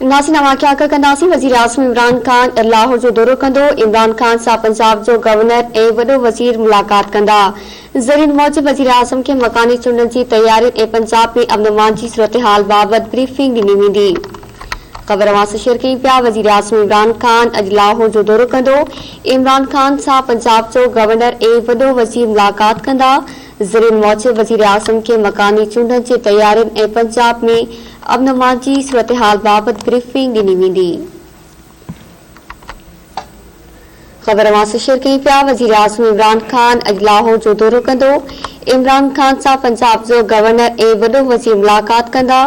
नासिन वाक़िया कंदासीं। वज़ीर आज़म इमरान खान लाहौर जो दौरो कंदो। इमरान खान सां पंजाब जो गवर्नर ऐं वॾो वज़ीर मुलाक़ात कंदा। ज़रीन मूजिब वज़ीर आज़म खे मकानी चूंडनि जी तैयारियुनि ऐं पंजाब में अमन जी सूरतहाल बाबति ब्रीफिंग ॾिनी वेंदी। ख़बर वास शेयर कई पिया। वज़ीर आज़म इमरान खान अॼु लाहौर जो दौरो कंदो। इमरान खान सां पंजाब जो गवर्नर ऐं वॾो वज़ीर मुलाक़ात कंदा। ज़रीन मूजिब वज़ीर आज़म खे मकानी चूंडनि जी तैयारियुनि ऐं पंजाब में अमन जी सूरतहाल बाबति ब्रीफिंग ॾिनी वेंदी। ख़बर वास शेयर कई पिया। वज़ीर आज़म इमरान खान अॼु लाहौर जो दौरो कंदो। इमरान खान सां पंजाब जो गवर्नर ऐं वॾो वज़ीर मुलाक़ात कंदा।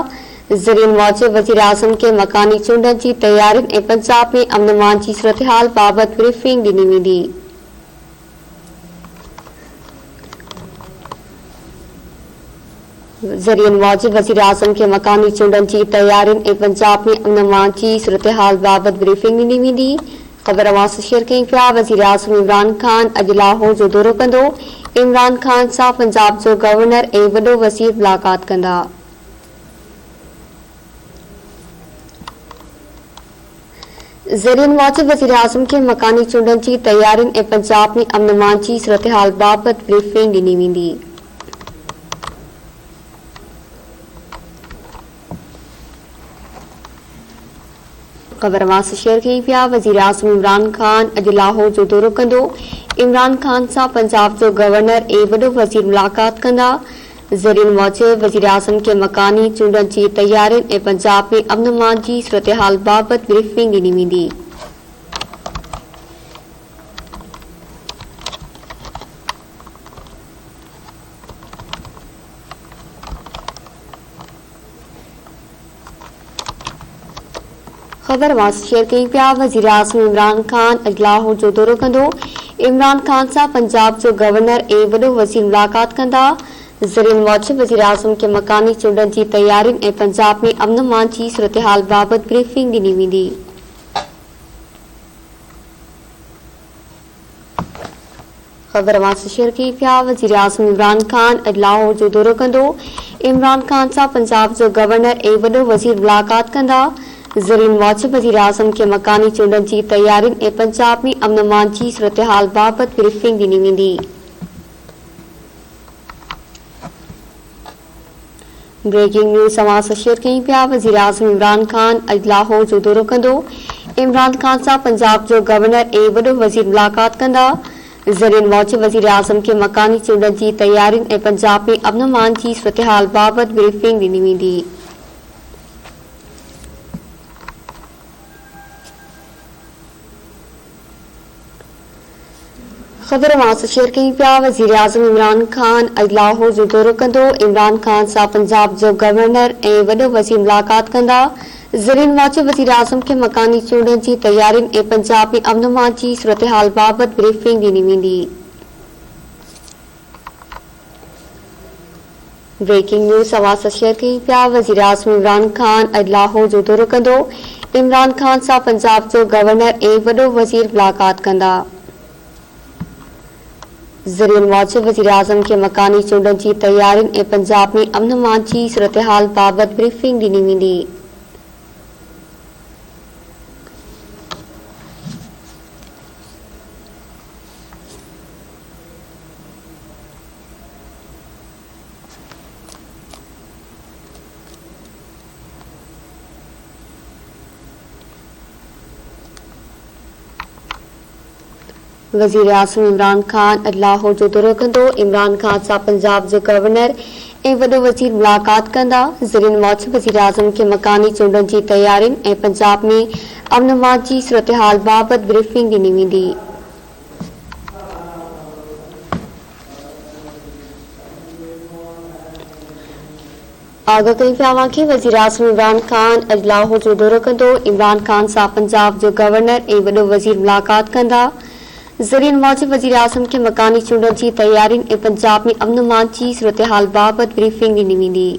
ज़रीन मूजिब वज़ीर आज़म खे मकानी चूंडनि जी तैयारियुनि ऐं पंजाब में अमन जी सूरतहाल बाबति ब्रीफिंग ॾिनी वेंदी। ज़रीन मूजिब वज़ीर आज़म खे मकानी चूंडनि जी तैयारियुनि ऐं पंजाब में अमन जी सूरतहाल बाबति ब्रीफिंग ॾिनी वेंदी। ख़बर वास शेयर कई पिया। वज़ीर आज़म इमरान खान अॼु लाहौर जो दौरो कंदो। इमरान खान सां पंजाब जो गवर्नर ऐं वॾो वज़ीर मुलाक़ात कंदा। ज़रीन मूजिब वज़ीर आज़म खे मकानी चूंडनि जी तैयारियुनि ऐं पंजाब में अमन जी सूरतहाल बाबति ब्रीफिंग ॾिनी वेंदी। ख़बर वास शेयर कई पिया। वज़ीर आज़म इमरान खान अॼु लाहौर जो दौरो कंदो। इमरान खान सां पंजाब जो गवर्नर ऐं वॾो वज़ीर मुलाक़ात कंदा। ज़रीन मूजिब वज़ीर आज़म खे मकानी चूंडनि जी तैयारियुनि ऐं पंजाब में अमन जी सूरतहाल बाबति ब्रीफिंग ॾिनी वेंदी। ख़बर वास शेयर कई पिया। वज़ीर आज़म इमरान खान अॼु लाहौर जो दौरो कंदो। इमरान खान सां पंजाब जो गवर्नर ऐं वॾो वज़ीर मुलाक़ात कंदा। ज़रीन मूजिब वज़ीर आज़म खे मकानी चूंडनि जी तैयारियुनि ऐं पंजाब में अमन जी सूरतहाल बाबति ब्रीफिंग ॾिनी वेंदी। ख़बर वास शेयर कई पिया। वज़ीर आज़म इमरान खान अॼु लाहौर जो दौरो कंदो। इमरान खान सां पंजाब जो गवर्नर ऐं वॾो वज़ीर मुलाक़ात कंदा। ज़रीन मूजिब वज़ीर आज़म खे मकानी चूंडनि जी तैयारियुनि ऐं पंजाब में अमन जी सूरतहाल बाबति ब्रीफिंग ॾिनी वेंदी। ब्रेकिंग न्यूज़ समास शेयर कई पिया। वज़ीर आज़म इमरान खान अॼु लाहौर जो दौरो कंदो। इमरान खान सां पंजाब जो गवर्नर ऐं वॾो वज़ीर मुलाक़ात कंदा। ज़रीन मूजिब वज़ीर आज़म खे मकानी चूंडनि जी तैयारियुनि ऐं पंजाब में अमन जी सूरतहाल बाबति ब्रीफिंग ॾिनी वेंदी। ख़बर वास शेयर कई पिया। वज़ीर आज़म इमरान खान अॼु लाहौर जो दौरो कंदो। इमरान खान सां पंजाब जो गवर्नर ऐं वॾो वज़ीर मुलाक़ात कंदा। ज़रीन मूजिब वज़ीर आज़म खे मकानी चूंडनि जी तैयारियुनि ऐं पंजाब में अमन जी सूरतहाल बाबति ब्रीफिंग ॾिनी वेंदी। ब्रेकिंग न्यूज़ आवाज़ शेयर कई पिया। वज़ीर आज़म इमरान खान अॼु लाहौर जो दौरो कंदो। इमरान खान सां पंजाब जो गवर्नर ऐं वॾो वज़ीर मुलाक़ात कंदा। ज़रीन मूजिब वज़ीर आज़म खे मकानी चूंडनि जी तैयारियुनि ऐं पंजाब में अमन जी सूरतहाल बाबति ब्रीफिंग ॾिनी वेंदी। वज़ीर आज़म इमरान खान अॼु लाहौर जो दौरो कंदो। इमरान खान सां पंजाब जो गवर्नर ऐं वॾो वज़ीर मुलाक़ात कंदा। ज़रीन मूजिब वज़ीर आज़म खे मकानी चूंडनि जी तैयारियुनि ऐं पंजाब में अमन जी सूरतहाल बाबति ब्रीफिंग ॾिनी वेंदी। आगाह कई पिया कि वज़ीर आज़म इमरान खान अॼु लाहौर जो दौरो कंदो। इमरान खान सां पंजाब जो गवर्नर ऐं वॾो वज़ीर मुलाक़ात कंदा। ज़रीन मूजिब वज़ीर आज़म खे मकानी चूंडनि जी तैयारियुनि ऐं पंजाब में अमन जी सूरतहाल बाबति ब्रीफिंग ॾिनी वेंदी।